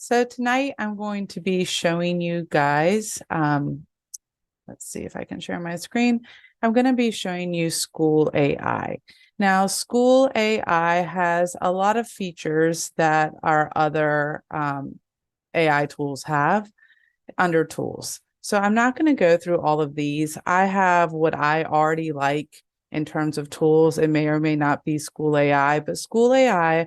So tonight I'm going to be showing you guys, let's see if I can share my screen. I'm going to be showing you SchoolAI. Now, SchoolAI has a lot of features that our other AI tools have under tools. So I'm not going to go through all of these. I have what I already like in terms of tools. It may or may not be SchoolAI, but SchoolAI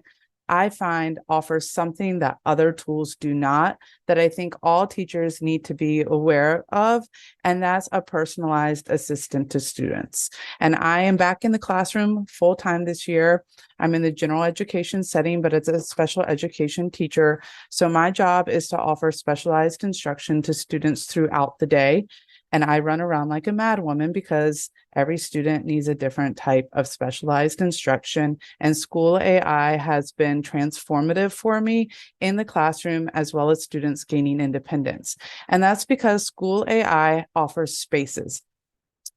I find offers something that other tools do not, that I think all teachers need to be aware of, and that's a personalized assistant to students. And I am back in the classroom full time this year. I'm in the general education setting, but it's a special education teacher. So my job is to offer specialized instruction to students throughout the day. And I run around like a madwoman because every student needs a different type of specialized instruction. And SchoolAI has been transformative for me in the classroom, as well as students gaining independence. And that's because SchoolAI offers spaces.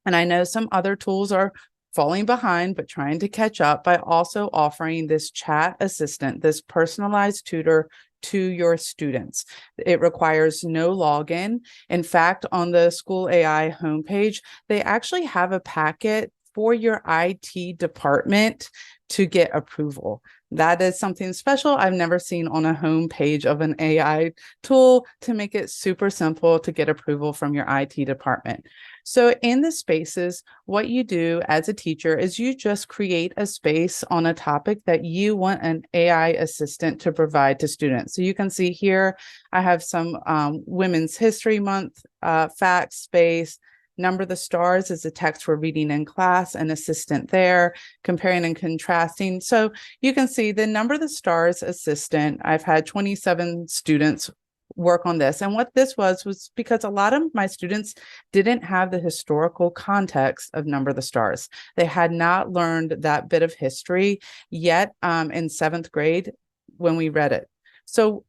And I know some other tools are falling behind, but trying to catch up by also offering this chat assistant, this personalized tutor to your students. It requires no login. In fact, on the SchoolAI homepage, they actually have a packet for your IT department to get approval. That is something special I've never seen on a homepage of an AI tool, to make it super simple to get approval from your IT department. So in the spaces, what you do as a teacher is you just create a space on a topic that you want an AI assistant to provide to students. So you can see here, I have some Women's History Month facts space. Number the stars is a text we're reading in class, an assistant there, comparing and contrasting. So you can see the Number the Stars assistant. I've had 27 students work on this. And what this was because a lot of my students didn't have the historical context of Number the Stars. They had not learned that bit of history yet in 7th grade when we read it. So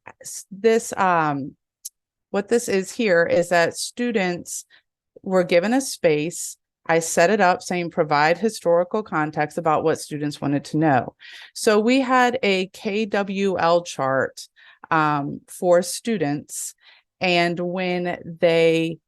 this, what this is here is that students were given a space. I set it up saying provide historical context about what students wanted to know. So we had a KWL chart for students. And when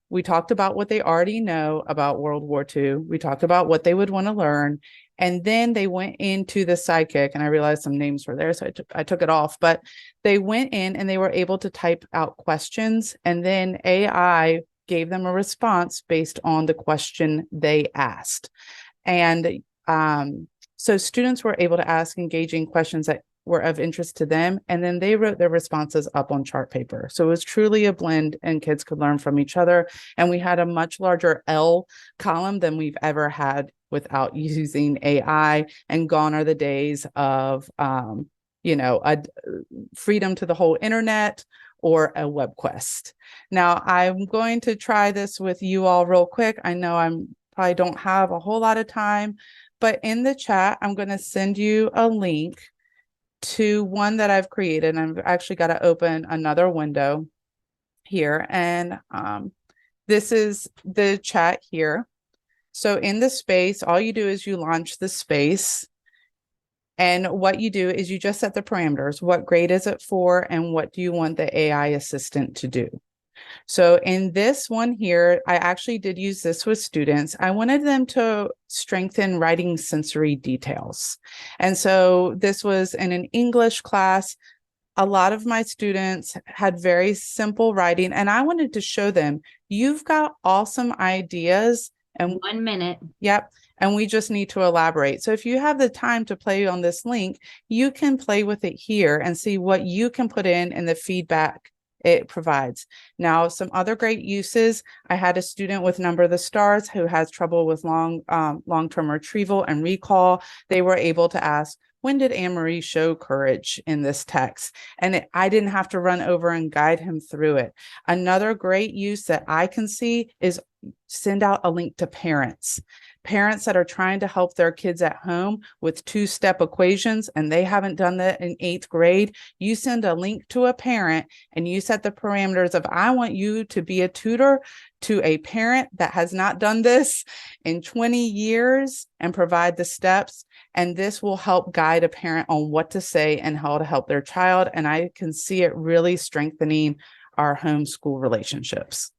we talked about what they already know about World War II, we talked about what they would want to learn. And then they went into the psychic, and I realized some names were there, so I took it off, but they went in and they were able to type out questions, and then AI gave them a response based on the question they asked. And so students were able to ask engaging questions that were of interest to them, and then they wrote their responses up on chart paper. So it was truly a blend, and kids could learn from each other. And we had a much larger L column than we've ever had without using AI, and gone are the days of a freedom to the whole internet or a web quest. Now I'm going to try this with you all real quick. I know I'm probably don't have a whole lot of time, but in the chat, I'm going to send you a link to one that I've created. I've actually got to open another window here. And this is the chat here. So in the space, all you do is you launch the space. And what you do is you just set the parameters. What grade is it for? And what do you want the AI assistant to do? So in this one here, I actually did use this with students. I wanted them to strengthen writing sensory details. And so this was in an English class. A lot of my students had very simple writing, and I wanted to show them, you've got awesome ideas. And 1 minute. Yep. And we just need to elaborate. So if you have the time to play on this link, you can play with it here and see what you can put in the feedback it provides. Now, some other great uses. I had a student with Number the Stars who has trouble with long-term retrieval and recall. They were able to ask, when did Anne-Marie show courage in this text? And I didn't have to run over and guide him through it. Another great use that I can see is send out a link to parents. parents that are trying to help their kids at home with two-step equations and they haven't done that in 8th grade, you send a link to a parent and you set the parameters of, I want you to be a tutor to a parent that has not done this in 20 years and provide the steps. And this will help guide a parent on what to say and how to help their child. And I can see it really strengthening our homeschool relationships.